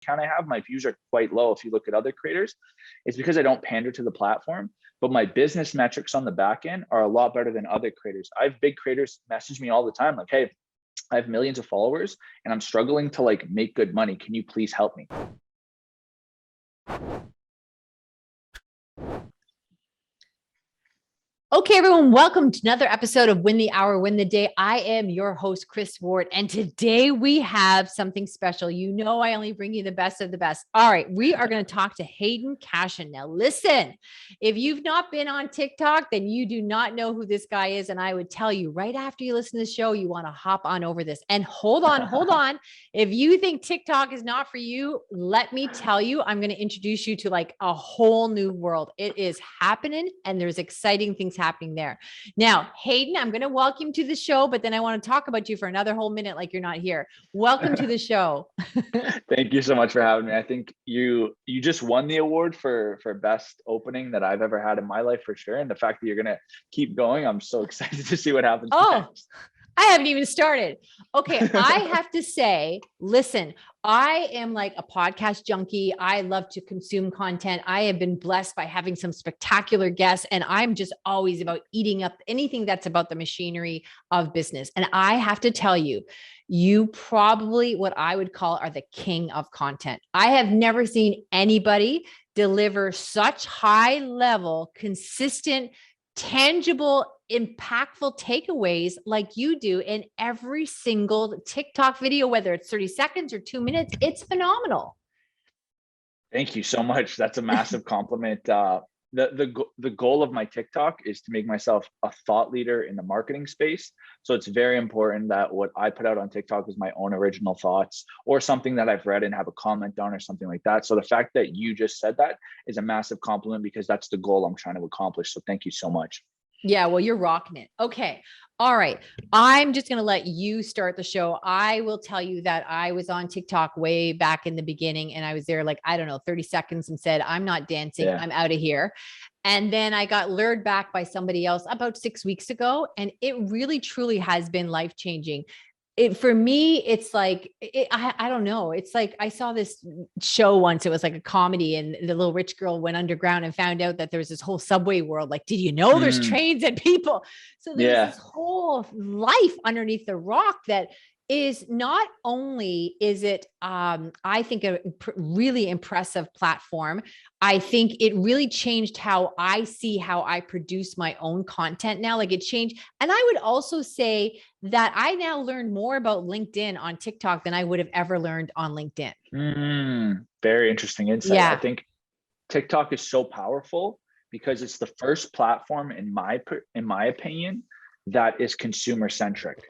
account I have, my views are quite low. If you look at other creators, it's because I don't pander to the platform, but my business metrics on the back end are a lot better than other creators. I have big creators message me all the time, like, hey, I have millions of followers and I'm struggling to like make good money. Can you please help me? Okay, everyone, welcome to another episode of Win the Hour, Win the Day. I am your host, Chris Ward, and today we have something special. You know, I only bring you the best of the best. All right, we are going to talk to Hayden Cashion. Now, listen, if you've not been on TikTok, then you do not know who this guy is. And I would tell you right after you listen to the show, you want to hop on over this. And hold on. If you think TikTok is not for you, let me tell you, I'm going to introduce you to like a whole new world. It is happening, and there's exciting things happening there. Now, Hayden, I'm going to welcome you to the show, but then I want to talk about you for another whole minute like you're not here. Welcome to the show. Thank you so much for having me. I think you just won the award for best opening that I've ever had in my life for sure. And the fact that you're going to keep going, I'm so excited to see what happens next. I haven't even started. Okay. I have to say, listen, I am like a podcast junkie. I love to consume content. I have been blessed by having some spectacular guests, and I'm just always about eating up anything that's about the machinery of business. And I have to tell you, you probably what I would call are the king of content. I have never seen anybody deliver such high level, consistent, tangible, impactful takeaways like you do in every single TikTok video, whether it's 30 seconds or 2 minutes. It's phenomenal. Thank you so much. That's a massive compliment. The goal of my TikTok is to make myself a thought leader in the marketing space. So it's very important that what I put out on TikTok is my own original thoughts or something that I've read and have a comment on or something like that. So the fact that you just said that is a massive compliment because that's the goal I'm trying to accomplish. So thank you so much. Yeah, well, you're rocking it. Okay. All right. I'm just going to let you start the show. I will tell you that I was on TikTok way back in the beginning, and I was there like, I don't know, 30 seconds and said, I'm not dancing. Yeah. I'm out of here. And then I got lured back by somebody else about 6 weeks ago. And it really, truly has been life-changing. For me, it's like, I don't know. It's like, I saw this show once, it was like a comedy, and the little rich girl went underground and found out that there was this whole subway world. Like, did you know there's trains and people? So there's this whole life underneath the rock that is not only is it, I think a really impressive platform. I think it really changed how I see how I produce my own content now. Like it changed. And I would also say that I now learn more about LinkedIn on TikTok than I would have ever learned on LinkedIn. Very interesting insight. Yeah. I think TikTok is so powerful because it's the first platform in my opinion that is consumer centric.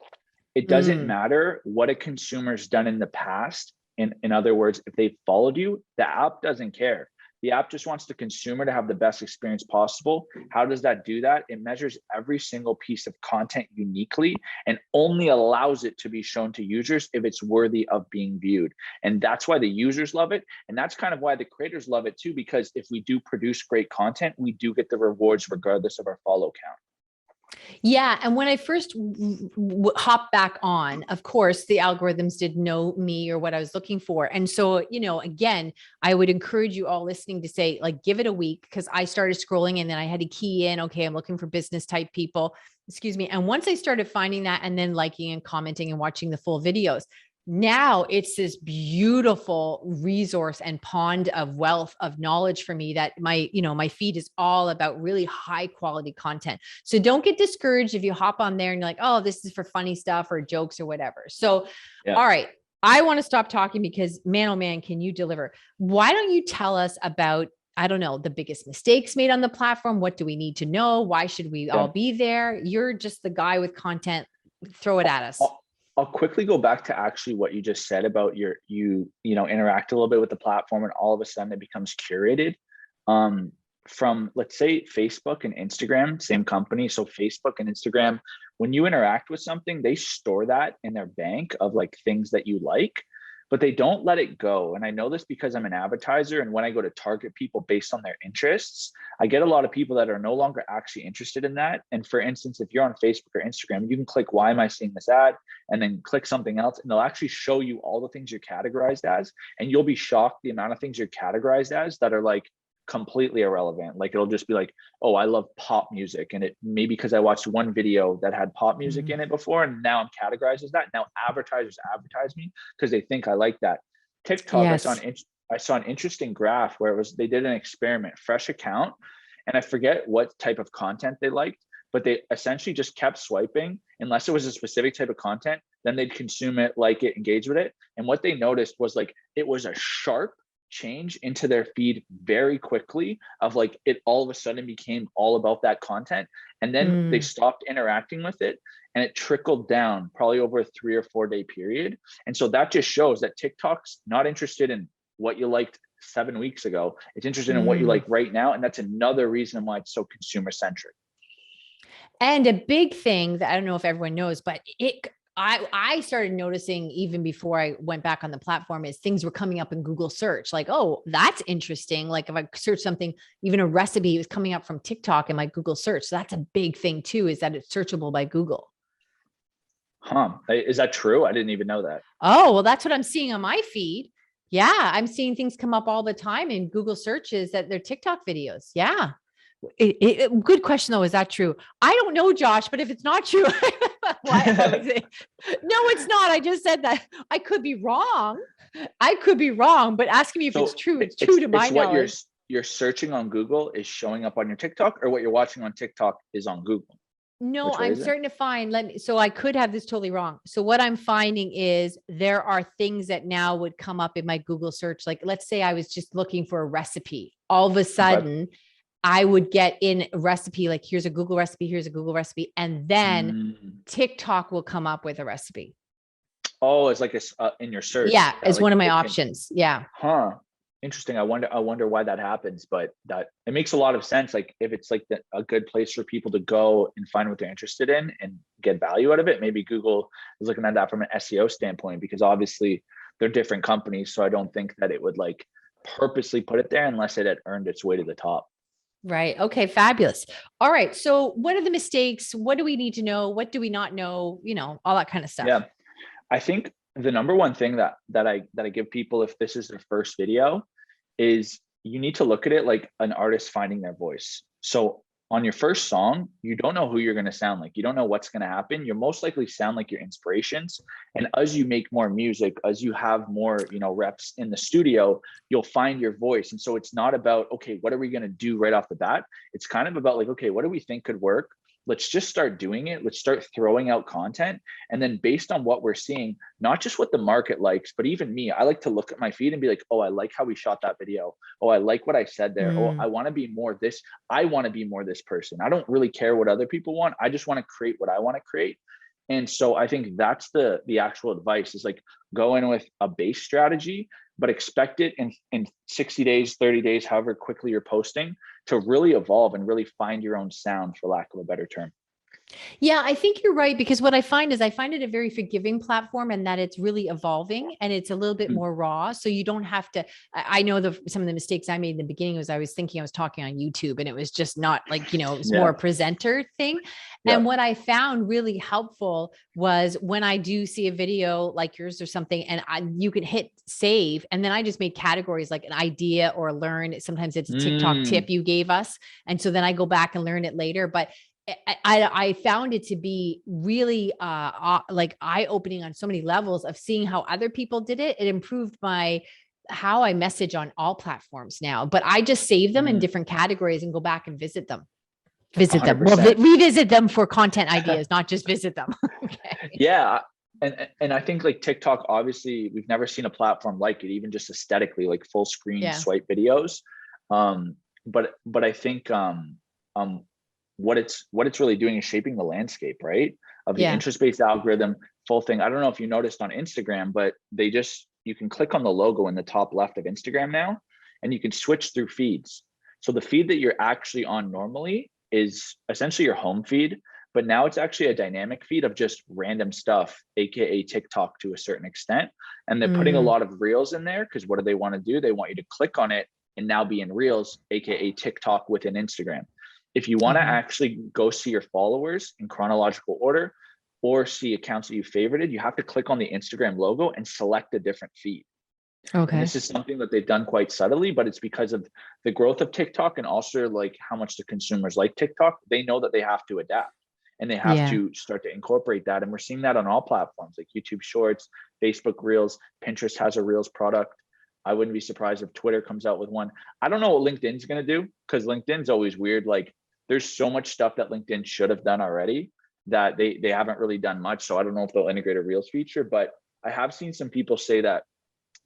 It doesn't matter what a consumer's done in the past. In other words, if they followed you, the app doesn't care. The app just wants the consumer to have the best experience possible. How does that do that? It measures every single piece of content uniquely and only allows it to be shown to users if it's worthy of being viewed. And that's why the users love it. And that's kind of why the creators love it too, because if we do produce great content, we do get the rewards regardless of our follow count. Yeah. And when I first hopped back on, of course, the algorithms didn't know me or what I was looking for. And so, you know, again, I would encourage you all listening to say, like, give it a week, because I started scrolling and then I had to key in, okay, I'm looking for business type people, excuse me. And once I started finding that and then liking and commenting and watching the full videos, now it's this beautiful resource and pond of wealth of knowledge for me that my feed is all about really high quality content. So don't get discouraged if you hop on there and you're like, oh, this is for funny stuff or jokes or whatever. So, all right, I want to stop talking because man, oh man, can you deliver? Why don't you tell us about, I don't know, the biggest mistakes made on the platform? What do we need to know? Why should we all be there? You're just the guy with content. Throw it at us. I'll quickly go back to actually what you just said about you interact a little bit with the platform and all of a sudden it becomes curated. From, let's say, Facebook and Instagram, same company. So Facebook and Instagram, when you interact with something, they store that in their bank of like things that you like. but they don't let it go. And I know this because I'm an advertiser. And when I go to target people based on their interests, I get a lot of people that are no longer actually interested in that. And for instance, if you're on Facebook or Instagram, you can click, why am I seeing this ad? And then click something else, and they'll actually show you all the things you're categorized as. And you'll be shocked the amount of things you're categorized as that are like completely irrelevant. Like it'll just be like, oh, I love pop music. And it maybe because I watched one video that had pop music in it before, and now I'm categorized as that. Now advertisers advertise me because they think I like that. TikTok, Yes. I saw an interesting graph where it was, they did an experiment, fresh account, and I forget what type of content they liked, but they essentially just kept swiping unless it was a specific type of content. Then they'd consume it, like it, engage with it. And what they noticed was like, it was a sharp change into their feed very quickly of like, it all of a sudden became all about that content. And then they stopped interacting with it, and it trickled down probably over a 3 or 4 day period. And so that just shows that TikTok's not interested in what you liked 7 weeks ago. It's interested in what you like right now. And that's another reason why it's so consumer centric. And a big thing that I don't know if everyone knows, but I started noticing even before I went back on the platform is things were coming up in Google search. Like, oh, that's interesting. Like if I search something, even a recipe was coming up from TikTok in my Google search. So that's a big thing too, is that it's searchable by Google. Huh. Is that true? I didn't even know that. Oh, well, that's what I'm seeing on my feed. Yeah. I'm seeing things come up all the time in Google searches that they're TikTok videos. Yeah. Good question though. Is that true? I don't know, Josh, but if it's not true, why? No, it's not. I just said that. I could be wrong. But asking me if it's true, it's true to my knowledge. What you're searching on Google is showing up on your TikTok, or what you're watching on TikTok is on Google? No, I'm starting to find, so I could have this totally wrong. So what I'm finding is there are things that now would come up in my Google search. Like, let's say I was just looking for a recipe. All of a sudden, I would get in a recipe, like here's a Google recipe, and then TikTok will come up with a recipe. Oh, it's like in your search. Yeah, it's like one of my options. Yeah. Huh. Interesting. I wonder why that happens, but that it makes a lot of sense. Like if it's like a good place for people to go and find what they're interested in and get value out of it, maybe Google is looking at that from an SEO standpoint, because obviously they're different companies. So I don't think that it would like purposely put it there unless it had earned its way to the top. Right. Okay. Fabulous. All right. So what are the mistakes? What do we need to know? What do we not know? You know, all that kind of stuff. Yeah. I think the number one thing that I give people, if this is their first video, is you need to look at it like an artist finding their voice. So on your first song, you don't know who you're going to sound like. You don't know what's going to happen. You'll most likely sound like your inspirations. And as you make more music, as you have more, reps in the studio, you'll find your voice. And so it's not about, okay, what are we going to do right off the bat? It's kind of about like, okay, what do we think could work? Let's just start doing it. Let's start throwing out content. And then based on what we're seeing, not just what the market likes, but even me, I like to look at my feed and be like, oh, I like how we shot that video. Oh, I like what I said there. Oh, I want to be more this. I want to be more this person. I don't really care what other people want. I just want to create what I want to create. And so I think that's the actual advice, is like go in with a base strategy, but expect it in 60 days, 30 days, however quickly you're posting, to really evolve and really find your own sound, for lack of a better term. Yeah, I think you're right, because what I find is I find it a very forgiving platform, and that it's really evolving and it's a little bit more raw. So you don't have to, I know some of the mistakes I made in the beginning was I was thinking I was talking on YouTube, and it was just not like, it was more a presenter thing. And what I found really helpful was when I do see a video like yours or something, and you can hit save, and then I just made categories like an idea or learn. Sometimes it's a TikTok tip you gave us. And so then I go back and learn it later. But I found it to be really like eye-opening on so many levels of seeing how other people did it. It improved how I message on all platforms now, but I just save them in different categories and go back and visit them. Well, revisit them for content ideas, not just visit them. Okay. Yeah. And I think like TikTok, obviously we've never seen a platform like it, even just aesthetically, like full screen swipe videos. But I think what it's really doing is shaping the landscape, right? Of the interest-based algorithm, full thing. I don't know if you noticed on Instagram, but you can click on the logo in the top left of Instagram now, and you can switch through feeds. So the feed that you're actually on normally is essentially your home feed, but now it's actually a dynamic feed of just random stuff, AKA TikTok to a certain extent. And they're putting a lot of reels in there because what do they want to do? They want you to click on it and now be in reels, AKA TikTok within Instagram. If you want to actually go see your followers in chronological order or see accounts that you favorited, you have to click on the Instagram logo and select a different feed. Okay. And this is something that they've done quite subtly, but it's because of the growth of TikTok and also like how much the consumers like TikTok. They know that they have to adapt and they have to start to incorporate that. And we're seeing that on all platforms like YouTube Shorts, Facebook Reels, Pinterest has a Reels product. I wouldn't be surprised if Twitter comes out with one. I don't know what LinkedIn's going to do because LinkedIn's always weird. Like there's so much stuff that LinkedIn should have done already that they haven't really done much. So I don't know if they'll integrate a Reels feature, but I have seen some people say that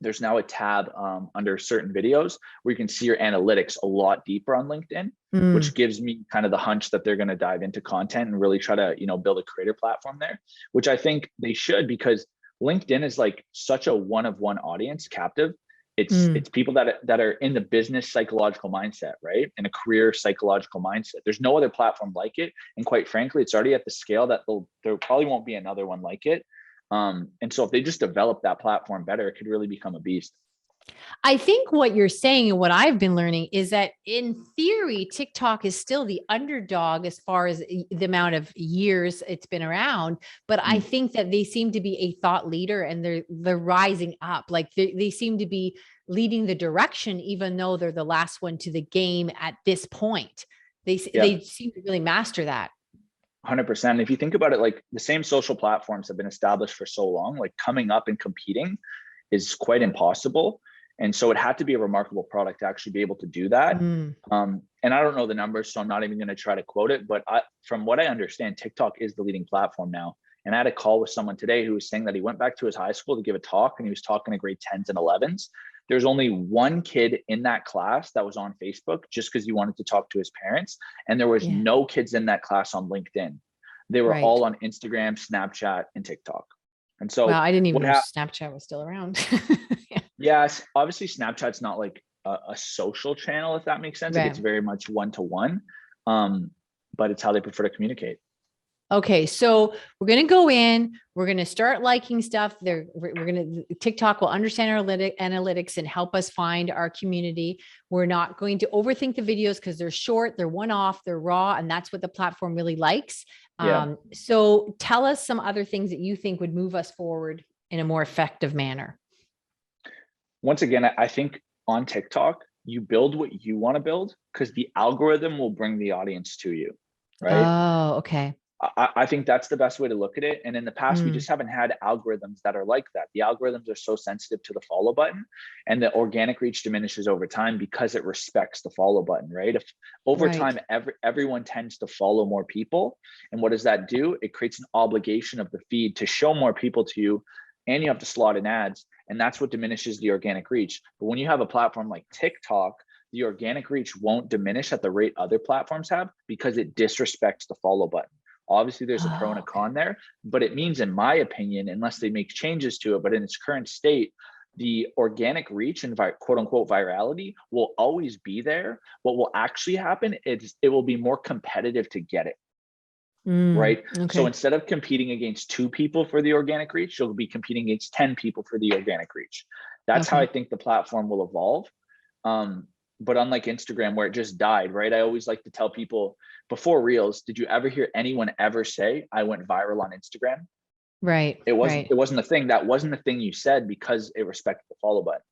there's now a tab under certain videos where you can see your analytics a lot deeper on LinkedIn, which gives me kind of the hunch that they're going to dive into content and really try to, build a creator platform there, which I think they should, because LinkedIn is like such a one-of-one audience, captive. It's people that are in the business psychological mindset, right? In a career psychological mindset. There's no other platform like it. And quite frankly, it's already at the scale that there probably won't be another one like it. And so if they just develop that platform better, it could really become a beast. I think what you're saying and what I've been learning is that in theory, TikTok is still the underdog as far as the amount of years it's been around. But I think that they seem to be a thought leader and they're rising up. Like they seem to be leading the direction, even though they're the last one to the game at this point. They seem to really master that. 100%. If you think about it, like the same social platforms have been established for so long, like coming up and competing is quite impossible. And so it had to be a remarkable product to actually be able to do that. And I don't know the numbers, so I'm not even going to try to quote it. But from what I understand, TikTok is the leading platform now. And I had a call with someone today who was saying that he went back to his high school to give a talk and he was talking to grade 10s and 11s. There's only one kid in that class that was on Facebook just because he wanted to talk to his parents. And there was no kids in that class on LinkedIn. They were all on Instagram, Snapchat, and TikTok. And so I didn't even know Snapchat was still around. Yes, obviously Snapchat's not like a social channel, if that makes sense. Like it's very much one-to-one, but it's how they prefer to communicate. Okay, so we're going to go in, we're going to start liking stuff. TikTok will understand our analytics and help us find our community. We're not going to overthink the videos because they're short, they're one-off, they're raw, and that's what the platform really likes. So tell us some other things that you think would move us forward in a more effective manner. Once again, I think on TikTok, you build what you want to build because the algorithm will bring the audience to you, right? Oh, okay. I think that's the best way to look at it. And in the past, we just haven't had algorithms that are like that. The algorithms are so sensitive to the follow button, and the organic reach diminishes over time because it respects the follow button, right? If over time, everyone tends to follow more people. And what does that do? It creates an obligation of the feed to show more people to you, and you have to slot in ads. And that's what diminishes the organic reach. But when you have a platform like TikTok, the organic reach won't diminish at the rate other platforms have because it disrespects the follow button. Obviously, there's a pro and a con there, but it means, in my opinion, unless they make changes to it, but in its current state, the organic reach and quote unquote virality will always be there. What will actually happen is it will be more competitive to get it. Right. Okay. So instead of competing against 2 people for the organic reach, you'll be competing against 10 people for the organic reach. That's how I think the platform will evolve. But unlike Instagram, where it just died, right? I always like to tell people before Reels, did you ever hear anyone ever say, I went viral on Instagram? Right. It wasn't a thing. That wasn't the thing you said because it respected the follow button.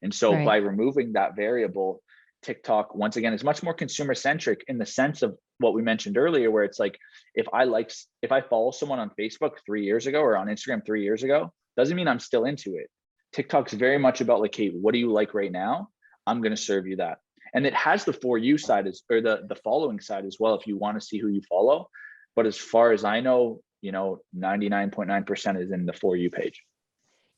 And so by removing that variable, TikTok, once again, is much more consumer centric in the sense of what we mentioned earlier, where it's like, if I follow someone on Facebook 3 years ago or on Instagram 3 years ago, doesn't mean I'm still into it. TikTok's very much about like, hey, what do you like right now? I'm going to serve you that. And it has the for you side or the following side as well, if you want to see who you follow. But as far as I know, 99.9% is in the for you page.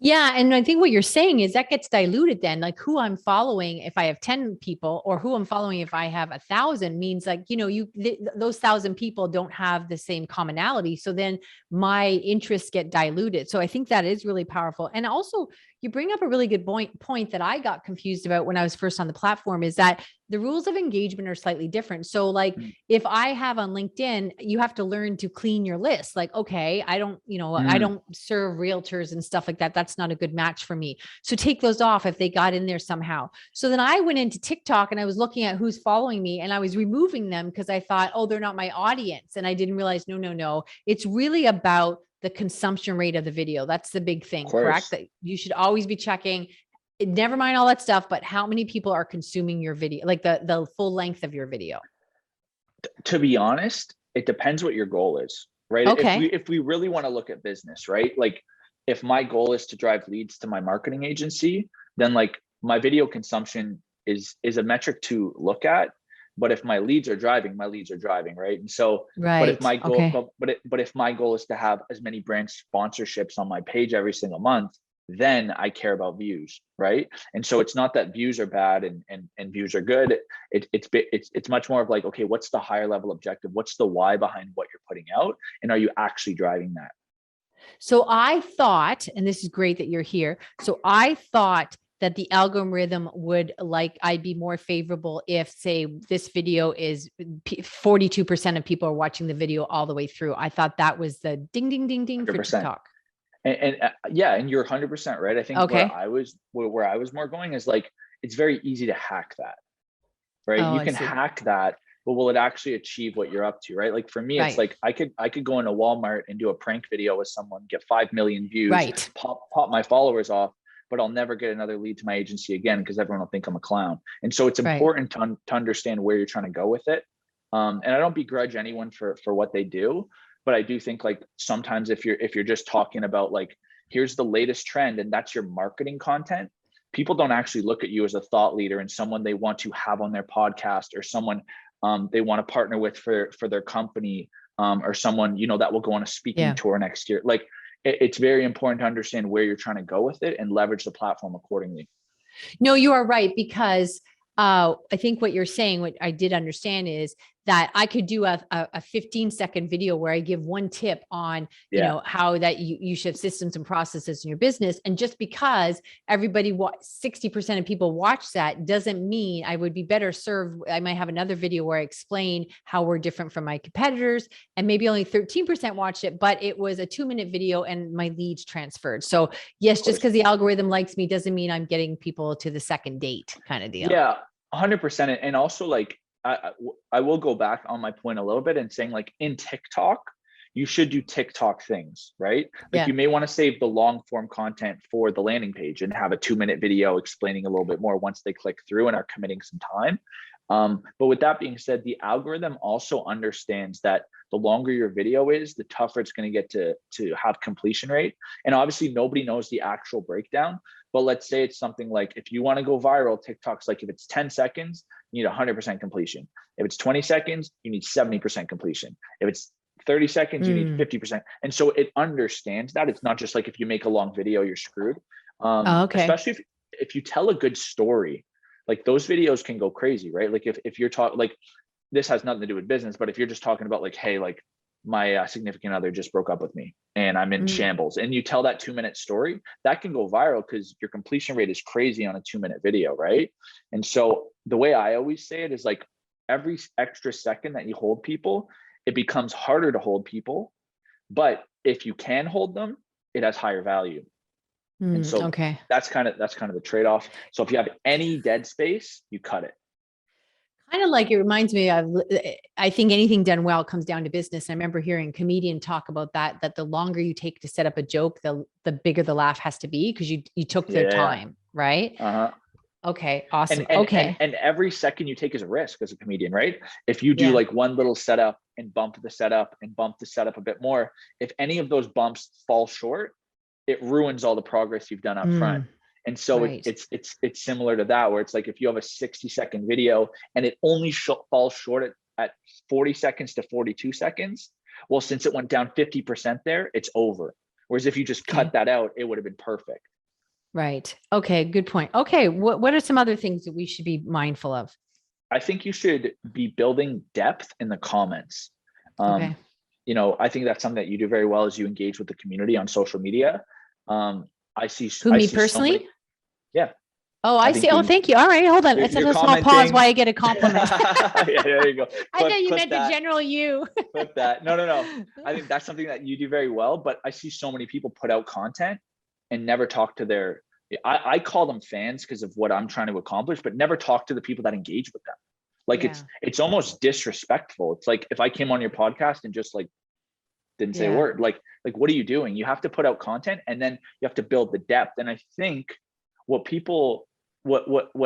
Yeah. And I think what you're saying is that gets diluted then, like who I'm following if I have 10 people or who I'm following if I have 1,000 means like, those 1,000 people don't have the same commonality. So then my interests get diluted. So I think that is really powerful. And also you bring up a really good point that I got confused about when I was first on the platform, is that the rules of engagement are slightly different. So like if I have on LinkedIn, you have to learn to clean your list. Like, okay, I don't serve realtors and stuff like that. That's not a good match for me. So take those off if they got in there somehow. So then I went into TikTok and I was looking at who's following me and I was removing them because I thought, oh, they're not my audience. And I didn't realize, no. It's really about the consumption rate of the video. That's the big thing, correct? That you should always be checking. Never mind all that stuff, but how many people are consuming your video, like the full length of your video? To be honest, it depends what your goal is, right? Okay. If we really want to look at business, right? Like if my goal is to drive leads to my marketing agency, then like my video consumption is a metric to look at. But if my leads are driving, right? And so, but if my goal, but if my goal is to have as many brand sponsorships on my page every single month, then I care about views, right? And so it's not that views are bad and views are good. It's much more of like, okay, what's the higher level objective? What's the why behind what you're putting out? And are you actually driving that? So I thought, and this is great that you're here. So I thought that the algorithm would I'd be more favorable if, say, this video is 42% of people are watching the video all the way through. I thought that was the ding, ding, ding, ding 100%. For TikTok. And yeah, and you're 100% right. I think where I was more going is like, it's very easy to hack that, right? You can hack that, but will it actually achieve what you're up to, right? Like for me, it's like I could go into Walmart and do a prank video with someone, get 5 million views, pop my followers off, but I'll never get another lead to my agency again because everyone will think I'm a clown. And so it's important to understand where you're trying to go with it. And I don't begrudge anyone for what they do, but I do think like sometimes if you're just talking about like, here's the latest trend and that's your marketing content, people don't actually look at you as a thought leader and someone they want to have on their podcast or someone they want to partner with for their company or someone, that will go on a speaking tour next year. Like it's very important to understand where you're trying to go with it and leverage the platform accordingly. No, you are right, because I think what you're saying, what I did understand is that I could do a 15-second video where I give one tip on, how that you should have systems and processes in your business. And just because 60% of people watch that doesn't mean I would be better served. I might have another video where I explain how we're different from my competitors, and maybe only 13% watched it, but it was a 2-minute video and my leads transferred. So yes, just because the algorithm likes me doesn't mean I'm getting people to the second date kind of deal. Yeah, 100%. And also like, I will go back on my point a little bit and saying like in TikTok, you should do TikTok things, right? Like you may want to save the long form content for the landing page and have a 2-minute video explaining a little bit more once they click through and are committing some time. But with that being said, the algorithm also understands that the longer your video is, the tougher it's going to get to have completion rate. And obviously nobody knows the actual breakdown, but let's say it's something like, if you want to go viral, TikTok's like, if it's 10 seconds, you need 100% completion. If it's 20 seconds, you need 70% completion. If it's 30 seconds, you need 50%. And so it understands that. It's not just like, if you make a long video, you're screwed. Especially if you tell a good story, like those videos can go crazy, right? Like if you're talking, like this has nothing to do with business, but if you're just talking about like, hey, like my significant other just broke up with me and I'm in shambles, and you tell that 2-minute story, that can go viral because your completion rate is crazy on a 2-minute video, right? And so the way I always say it is like, every extra second that you hold people, it becomes harder to hold people. But if you can hold them, it has higher value. And so that's kind of the trade-off. So if you have any dead space, you cut it. Kind of like, it reminds me of, I think anything done well comes down to business. I remember hearing a comedian talk about that the longer you take to set up a joke, the bigger the laugh has to be, because you took the time, right? Okay, awesome. And every second you take is a risk as a comedian, right? If you do like one little setup and bump the setup and bump the setup a bit more, if any of those bumps fall short, it ruins all the progress you've done up front. And so it's similar to that, where it's like, if you have a 60-second video and it only falls short at 40 seconds to 42 seconds, well, since it went down 50% there, it's over. Whereas if you just cut that out, it would have been perfect. Right. Okay. Good point. Okay. What are some other things that we should be mindful of? I think you should be building depth in the comments. I think that's something that you do very well, as you engage with the community on social media. Who, I me see so personally? many. Yeah. Oh, I see. Oh, thank you. All right, hold on. It's You're a small pause commenting. while I get a compliment. Yeah, there you go. I thought you Clip meant that. the general you. Clip that. No. I think that's something that you do very well, but I see so many people put out content and never talk to their, I call them fans because of what I'm trying to accomplish, but never talk to the people that engage with them. Like it's almost disrespectful. It's like if I came on your podcast and just like didn't say a word, like what are you doing? You have to put out content and then you have to build the depth. And I think what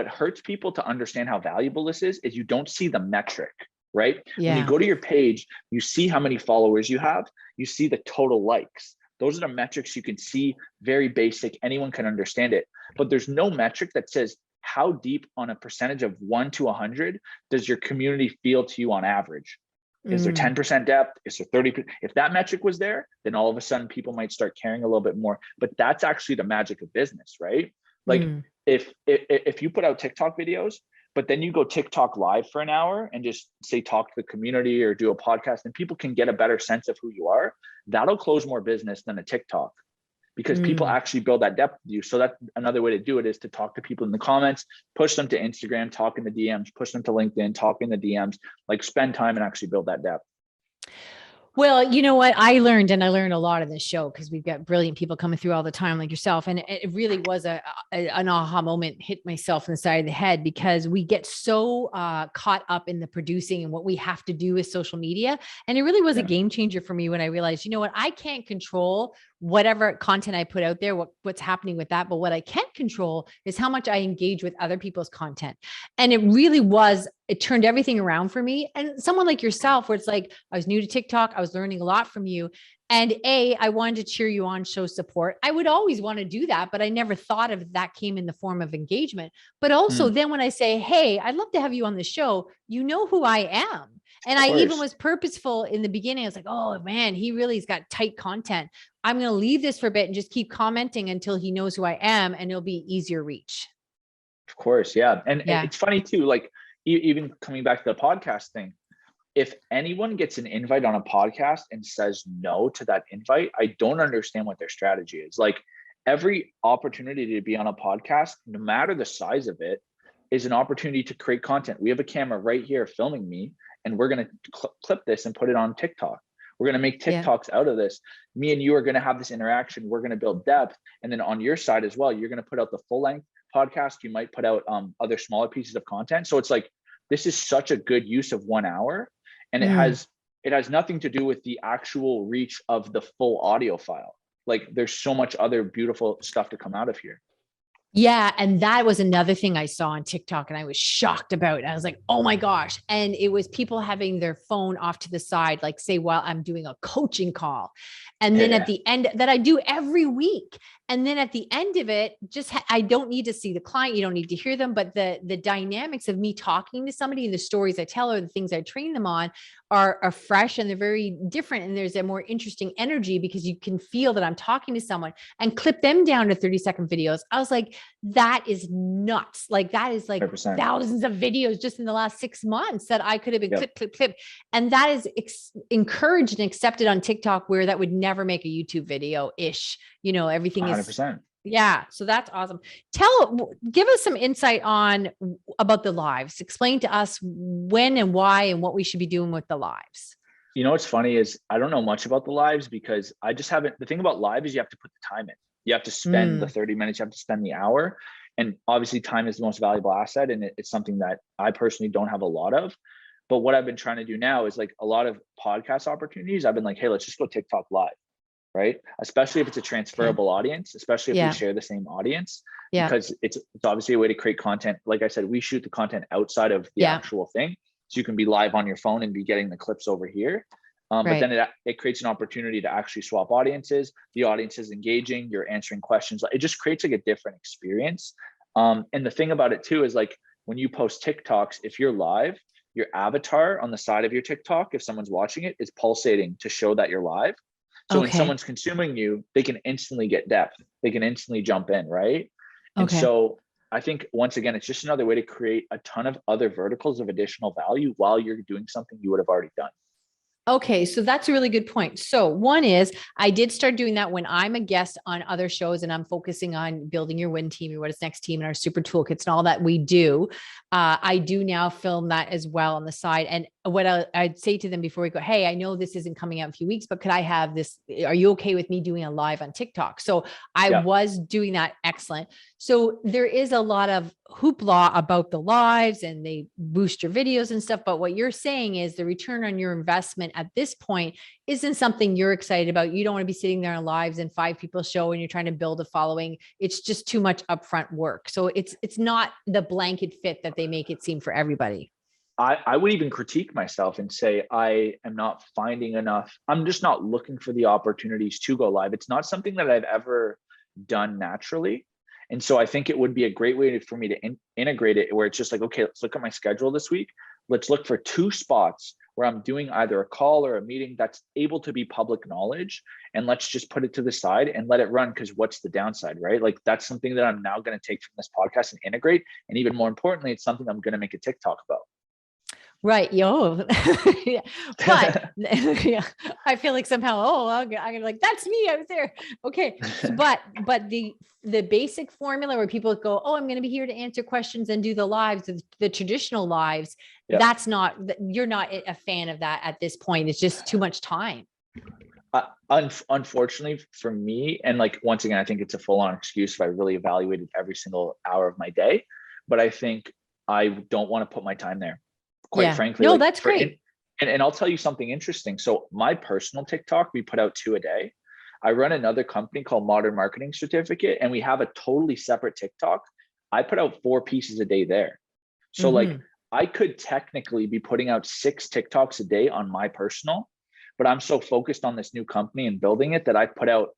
hurts people to understand how valuable this is you don't see the metric, right? When you go to your page, you see how many followers you have, you see the total likes. Those are the metrics you can see, very basic, anyone can understand it. But there's no metric that says how deep on a percentage of 1 to 100 does your community feel to you on average? Is there 10% depth? Is there 30%? If that metric was there, then all of a sudden people might start caring a little bit more. But that's actually the magic of business, right? Like if you put out TikTok videos, but then you go TikTok live for an hour and just say, talk to the community or do a podcast, and people can get a better sense of who you are, that'll close more business than a TikTok, because people actually build that depth with you. So that's another way to do it, is to talk to people in the comments, push them to Instagram, talk in the DMs, push them to LinkedIn, talk in the DMs, like spend time and actually build that depth. Well, you know what I learned a lot in this show, because we've got brilliant people coming through all the time like yourself. And it really was an aha moment, hit myself in the side of the head, because we get so caught up in the producing and what we have to do with social media. And it really was a game changer for me when I realized, you know what, I can't control whatever content I put out there, what's happening with that. But what I can control is how much I engage with other people's content. And it really it turned everything around for me. And someone like yourself, where it's like, I was new to TikTok, I was learning a lot from you. And I wanted to cheer you on, show support. I would always want to do that, but I never thought of that came in the form of engagement. But also then when I say, hey, I'd love to have you on the show, you know who I am. And I even was purposeful in the beginning. I was like, oh man, he really's got tight content. I'm going to leave this for a bit and just keep commenting until he knows who I am, and it'll be easier reach. Of course. Yeah. And it's funny too, like even coming back to the podcast thing, if anyone gets an invite on a podcast and says no to that invite, I don't understand what their strategy is. Like, every opportunity to be on a podcast, no matter the size of it, is an opportunity to create content. We have a camera right here filming me, and we're going to clip this and put it on TikTok. We're going to make TikToks out of this. Me and you are going to have this interaction. We're going to build depth. And then on your side as well, you're going to put out the full length podcast. You might put out other smaller pieces of content. So it's like, this is such a good use of 1 hour. And it has nothing to do with the actual reach of the full audio file. Like, there's so much other beautiful stuff to come out of here. Yeah. And that was another thing I saw on TikTok, and I was shocked about. I was like, oh my gosh. And it was people having their phone off to the side, like say, while I'm doing a coaching call. And then at the end, that I do every week. And then at the end of it, I don't need to see the client. You don't need to hear them, but the dynamics of me talking to somebody and the stories I tell, or the things I train them on, are fresh, and they're very different. And there's a more interesting energy, because you can feel that I'm talking to someone, and clip them down to 30-second videos. I was like, that is nuts. Like, that is like 100%. Thousands of videos just in the last 6 months that I could have been clip. And that is encouraged and accepted on TikTok, where that would never make a YouTube video ish. You know, everything 100%. is. Yeah. So that's awesome. Give us some insight about the lives. Explain to us when and why and what we should be doing with the lives. You know, what's funny is I don't know much about the lives, because I just haven't. The thing about live is you have to put the time in. You have to spend the 30 minutes, you have to spend the hour. And obviously time is the most valuable asset. And it's something that I personally don't have a lot of. But what I've been trying to do now is, like, a lot of podcast opportunities, I've been like, hey, let's just go TikTok live. Right? Especially if it's a transferable audience, especially if we share the same audience, because it's obviously a way to create content. Like I said, we shoot the content outside of the actual thing. So you can be live on your phone and be getting the clips over here. But then it creates an opportunity to actually swap audiences. The audience is engaging, you're answering questions. It just creates like a different experience. And the thing about it too is, like, when you post TikToks, if you're live, your avatar on the side of your TikTok, if someone's watching it, is pulsating to show that you're live. So when someone's consuming you, they can instantly get depth. They can instantly jump in, right? And so I think, once again, it's just another way to create a ton of other verticals of additional value while you're doing something you would have already done. Okay, so that's a really good point. So one is I did start doing that when I'm a guest on other shows and I'm focusing on building your win team, your what is next team, and our super toolkits and all that we do. I do now film that as well on the side. And what I'd say to them before we go, hey, I know this isn't coming out in a few weeks, but could I have this? Are you okay with me doing a live on TikTok? So I was doing that. Excellent. So there is a lot of hoopla about the lives and they boost your videos and stuff. But what you're saying is the return on your investment at this point isn't something you're excited about. You don't want to be sitting there on lives and 5 people show and you're trying to build a following. It's just too much upfront work. So it's not the blanket fit that they make it seem for everybody. I would even critique myself and say, I am not finding enough. I'm just not looking for the opportunities to go live. It's not something that I've ever done naturally. And so I think it would be a great way for me to integrate it where it's just like, okay, let's look at my schedule this week. Let's look for 2 spots where I'm doing either a call or a meeting that's able to be public knowledge. And let's just put it to the side and let it run. Because what's the downside, right? Like that's something that I'm now going to take from this podcast and integrate. And even more importantly, it's something I'm going to make a TikTok about. Right. Yo. Yeah. But yeah, I feel like somehow, I'm gonna like, that's me. I was there. Okay. But the basic formula where people go, oh, I'm going to be here to answer questions and do the lives, the traditional lives. Yeah. That's not, you're not a fan of that at this point. It's just too much time. Unfortunately for me, and like, once again, I think it's a full-on excuse if I really evaluated every single hour of my day, but I think I don't want to put my time there. Quite frankly. No, like, that's great. And I'll tell you something interesting. So my personal TikTok, we put out 2 a day. I run another company called Modern Marketing Certificate, and we have a totally separate TikTok. I put out 4 pieces a day there. So like I could technically be putting out 6 TikToks a day on my personal, but I'm so focused on this new company and building it that I put out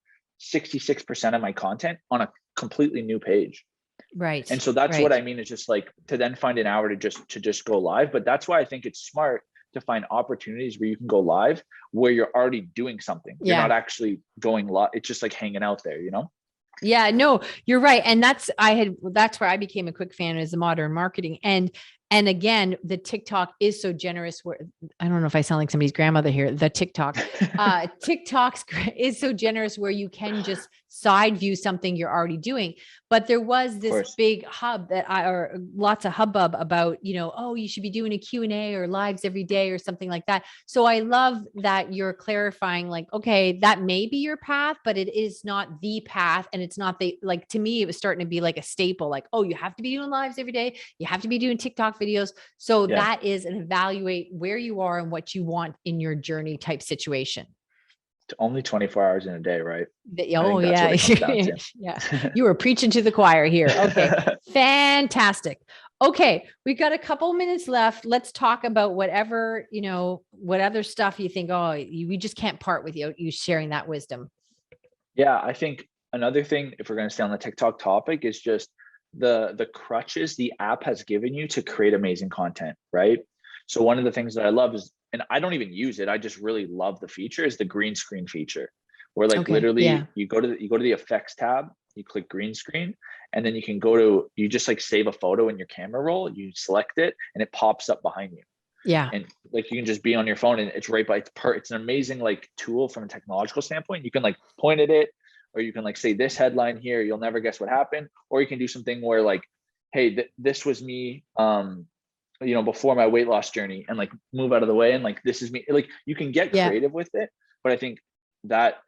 66% of my content on a completely new page. Right. And so that's what I mean, is just like to then find an hour to just go live. But that's why I think it's smart to find opportunities where you can go live where you're already doing something. You're not actually going live. It's just like hanging out there, you know? Yeah, no, you're right. And that's where I became a quick fan, is the modern marketing. And again, the TikTok is so generous where I don't know if I sound like somebody's grandmother here, the TikTok, TikTok's is so generous where you can just side view something you're already doing. But there was this big hub or lots of hubbub about, oh, you should be doing a Q&A or lives every day or something like that. So I love that you're clarifying, like, okay, that may be your path, but it is not the path. And it's not like, to me, it was starting to be like a staple, like, oh, you have to be doing lives every day. You have to be doing TikTok videos. So that is an evaluate where you are and what you want in your journey type situation. It's only 24 hours in a day, right? Oh yeah. Yeah. You were preaching to the choir here. Okay. Fantastic. Okay. We've got a couple minutes left. Let's talk about whatever, what other stuff you think, we just can't part with you sharing that wisdom. Yeah. I think another thing, if we're going to stay on the TikTok topic, is just the crutches the app has given you to create amazing content, right? So one of the things that I love is, and I don't even use it, I just really love the feature, is the green screen feature, where like literally you go to the effects tab, you click green screen, and then you just like save a photo in your camera roll, you select it, and it pops up behind you. Yeah. And like you can just be on your phone and it's right by it's an amazing like tool from a technological standpoint. You can like point at it, or you can like say this headline here, you'll never guess what happened. Or you can do something where like, hey, this was me, before my weight loss journey, and like move out of the way. And like, this is me. Like you can get creative with it. But I think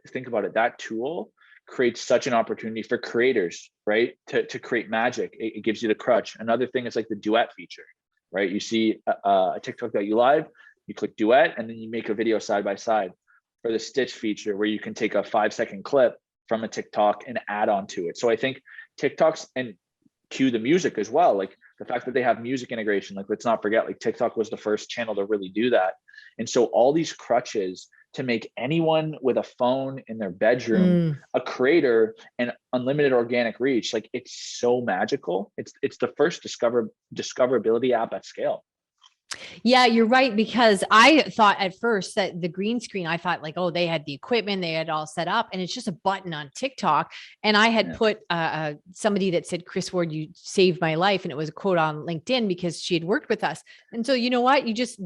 think about it, that tool creates such an opportunity for creators, right? To create magic. It gives you the crutch. Another thing is like the duet feature, right? You see a TikTok that you live, you click duet, and then you make a video side by side. Or the stitch feature, where you can take a 5-second clip from a TikTok and add on to it. So I think TikToks, and cue the music as well. Like the fact that they have music integration, like let's not forget, like TikTok was the first channel to really do that. And so all these crutches to make anyone with a phone in their bedroom a creator, and unlimited organic reach, like it's so magical. It's the first discoverability app at scale. Yeah, you're right. Because I thought at first that the green screen, I thought like, oh, they had the equipment, they had all set up, and it's just a button on TikTok. And I had Yeah. put somebody that said, Chris Ward, you saved my life. And it was a quote on LinkedIn because she had worked with us. And so, you know what? You just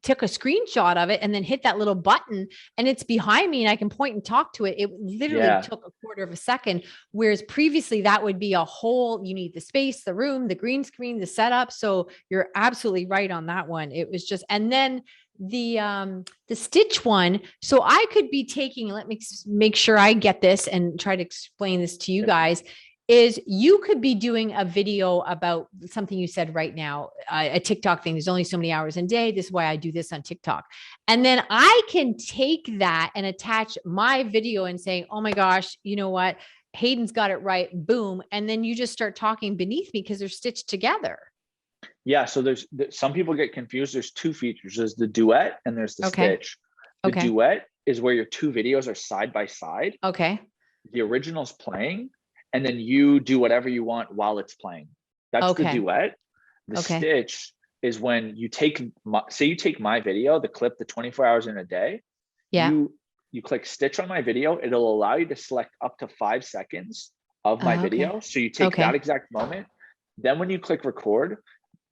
took a screenshot of it and then hit that little button and it's behind me and I can point and talk to it. It literally Yeah. took a quarter of a second. Whereas previously that would be a whole, you need the space, the room, the green screen, the setup. So you're absolutely right on that one. It was just, and then the stitch one. So I could be taking, let me make sure I get this and try to explain this to you guys, is you could be doing a video about something you said right now, a TikTok thing. There's only so many hours in a day. This is why I do this on TikTok. And then I can take that and attach my video and say, oh my gosh, you know what? Hayden's got it right. Boom. And then you just start talking beneath me because they're stitched together. Yeah. So there's some people get confused. There's two features. There's the duet and there's the Okay. stitch. The Okay. duet is where your two videos are side by side. Okay. The original's playing, and then you do whatever you want while it's playing. That's the Okay. duet. The Okay. stitch is when you take, say you take my video, the clip, the 24 hours in a day, Yeah. you click stitch on my video. It'll allow you to select up to 5 seconds of my Okay. video. So you take that Okay. exact moment. Then when you click record,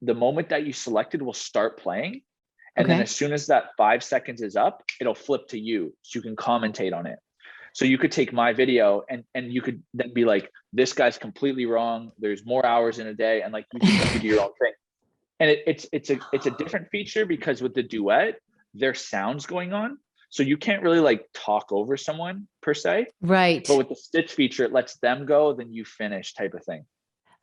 the moment that you selected will start playing. And then Okay. as soon as that 5 seconds is up, it'll flip to you so you can commentate on it. So you could take my video and you could then be like, this guy's completely wrong. There's more hours in a day. And like, you can do your own thing. And it's a different feature because with the duet, there's sounds going on. So you can't really like talk over someone per se. Right. But with the stitch feature, it lets them go, then you finish type of thing.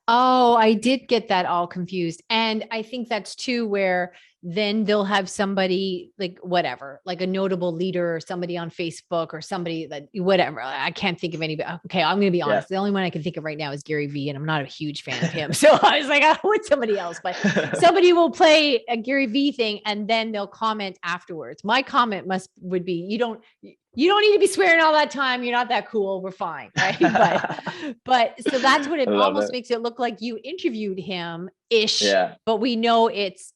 Oh, I did get that all confused. And I think that's too where then they'll have somebody like whatever, like a notable leader or somebody on Facebook or somebody that whatever. I can't think of anybody. Okay, I'm going to be Yeah. honest. The only one I can think of right now is Gary Vee, and I'm not a huge fan of him. So I was like, I want somebody else, but somebody will play a Gary Vee thing and then they'll comment afterwards. My comment would be, you don't need to be swearing all that time. You're not that cool. We're fine. Right. But so that's what it almost makes it look like you interviewed him ish, Yeah. but we know it's,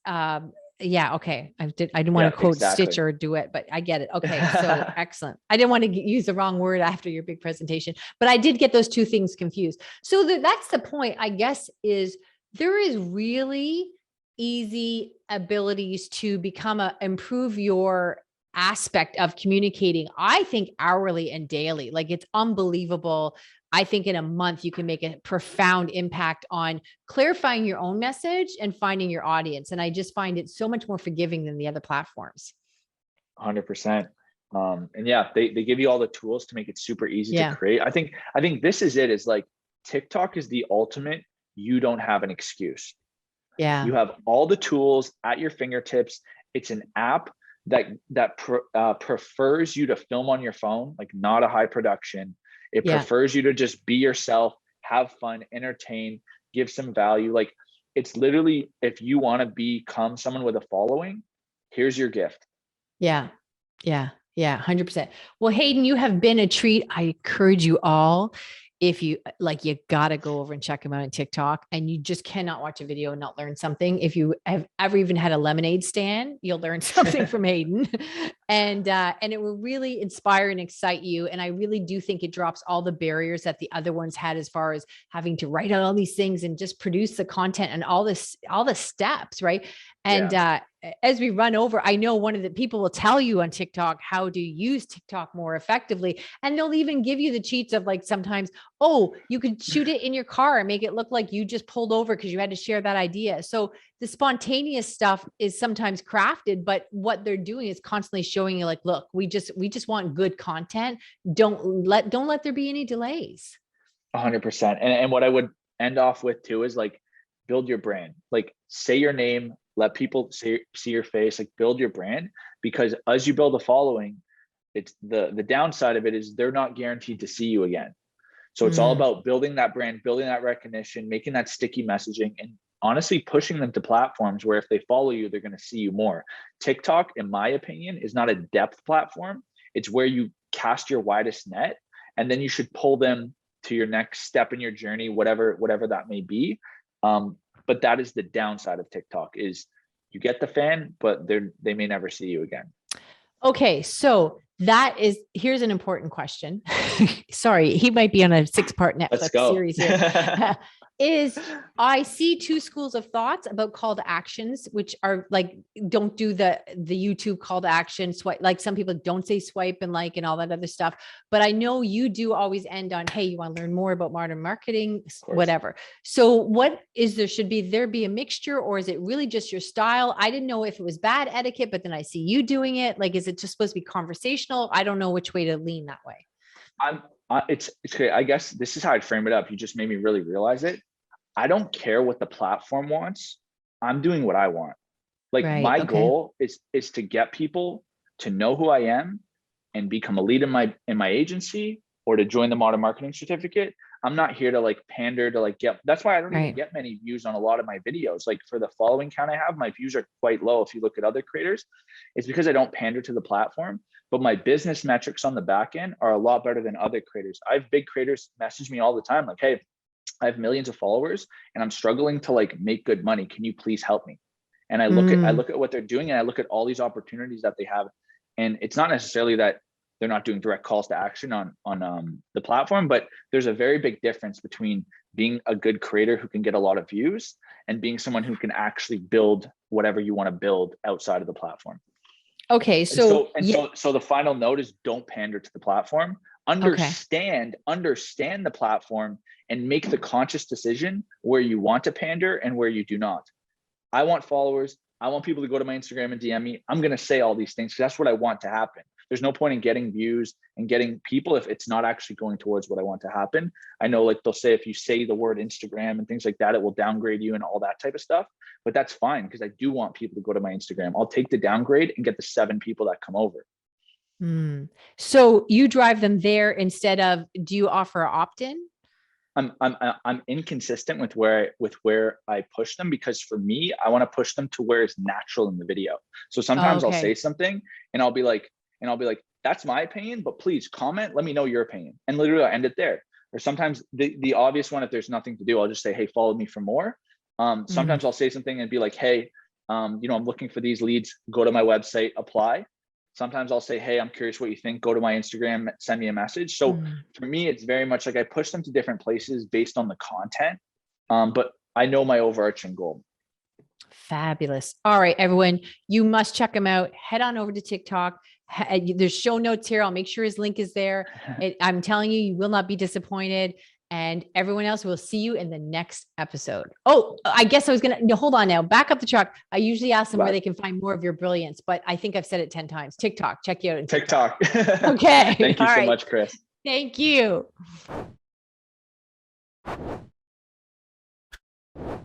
yeah. Okay. I didn't want to quote exactly. stitch or duet, but I get it. Okay. So excellent. I didn't want to use the wrong word after your big presentation, but I did get those two things confused. So that's the point, I guess, is there is really easy abilities to improve your aspect of communicating, I think hourly and daily. Like it's unbelievable. I think in a month you can make a profound impact on clarifying your own message and finding your audience. And I just find it so much more forgiving than the other platforms. 100%. And yeah, they give you all the tools to make it super easy to create. I think this is it, is like TikTok is the ultimate, you don't have an excuse. Yeah. You have all the tools at your fingertips. It's an app that prefers you to film on your phone, like not a high production. It prefers you to just be yourself, have fun, entertain, give some value. Like it's literally, if you want to become someone with a following, here's your gift. Yeah. Yeah. Yeah. 100%. Well, Hayden, you have been a treat. I encourage you all, if you like, you got to go over and check him out on TikTok, and you just cannot watch a video and not learn something. If you have ever even had a lemonade stand, you'll learn something from Hayden, and it will really inspire and excite you. And I really do think it drops all the barriers that the other ones had, as far as having to write out all these things and just produce the content and all the steps. Right. And, as we run over, I know one of the people will tell you on TikTok how to use TikTok more effectively. And they'll even give you the cheats of like, sometimes, oh, you could shoot it in your car and make it look like you just pulled over because you had to share that idea. So the spontaneous stuff is sometimes crafted, but what they're doing is constantly showing you like, look, we just want good content. Don't let there be any delays. 100%. And what I would end off with too is like, build your brand. Like say your name, let people see your face, like build your brand, because as you build a following, it's the downside of it is they're not guaranteed to see you again. So it's all about building that brand, building that recognition, making that sticky messaging, and honestly pushing them to platforms where if they follow you, they're going to see you more. TikTok, in my opinion, is not a depth platform. It's where you cast your widest net, and then you should pull them to your next step in your journey, whatever that may be. But that is the downside of TikTok, is you get the fan, but they may never see you again. Okay. So here's an important question. Sorry, he might be on a 6-part Netflix series here. I see 2 schools of thoughts about call to actions, which are like, don't do the YouTube call to action swipe. Like some people don't say swipe and like, and all that other stuff. But I know you do always end on, hey, you want to learn more about modern marketing, whatever. So should there be a mixture, or is it really just your style? I didn't know if it was bad etiquette, but then I see you doing it. Like, is it just supposed to be conversational? I don't know which way to lean that way. It's great. I guess this is how I'd frame it up. You just made me really realize it. I don't care what the platform wants. I'm doing what I want. Like my goal is to get people to know who I am and become a lead in my agency, or to join the Modern Marketing Certificate. I'm not here to like pander to like get, that's why I don't even get many views on a lot of my videos. Like for the following count I have, my views are quite low. If you look at other creators, it's because I don't pander to the platform, but my business metrics on the back end are a lot better than other creators. I have big creators message me all the time. Like, hey, I have millions of followers and I'm struggling to like make good money. Can you please help me? And I look at what they're doing, and I look at all these opportunities that they have. And it's not necessarily that they're not doing direct calls to action on the platform, but there's a very big difference between being a good creator who can get a lot of views and being someone who can actually build whatever you want to build outside of the platform. Okay. So the final note is, don't pander to the platform. Understand the platform and make the conscious decision where you want to pander and where you do not. I want followers. I want people to go to my Instagram and DM me. I'm going to say all these things because that's what I want to happen. There's no point in getting views and getting people if it's not actually going towards what I want to happen. I know like they'll say, if you say the word Instagram and things like that, it will downgrade you and all that type of stuff. But that's fine because I do want people to go to my Instagram. I'll take the downgrade and get the 7 people that come over. So you drive them there instead of, do you offer opt-in? I'm inconsistent with where I push them, because for me, I want to push them to where it's natural in the video. So sometimes I'll say something and I'll be like, that's my opinion, but please comment, let me know your opinion. And literally I'll end it there. Or sometimes the obvious one, if there's nothing to do, I'll just say, hey, follow me for more. Sometimes I'll say something and be like, hey, I'm looking for these leads, go to my website, apply. Sometimes I'll say, hey, I'm curious what you think. Go to my Instagram, send me a message. So for me, it's very much like I push them to different places based on the content. But I know my overarching goal. Fabulous. All right, everyone, you must check him out. Head on over to TikTok. There's show notes here. I'll make sure his link is there. I'm telling you, you will not be disappointed. And everyone else, will see you in the next episode. Oh, I guess I was going to hold on now. Back up the truck. I usually ask them where they can find more of your brilliance, but I think I've said it 10 times. TikTok. Check you out on TikTok. Okay. Thank you so much, Chris. Thank you.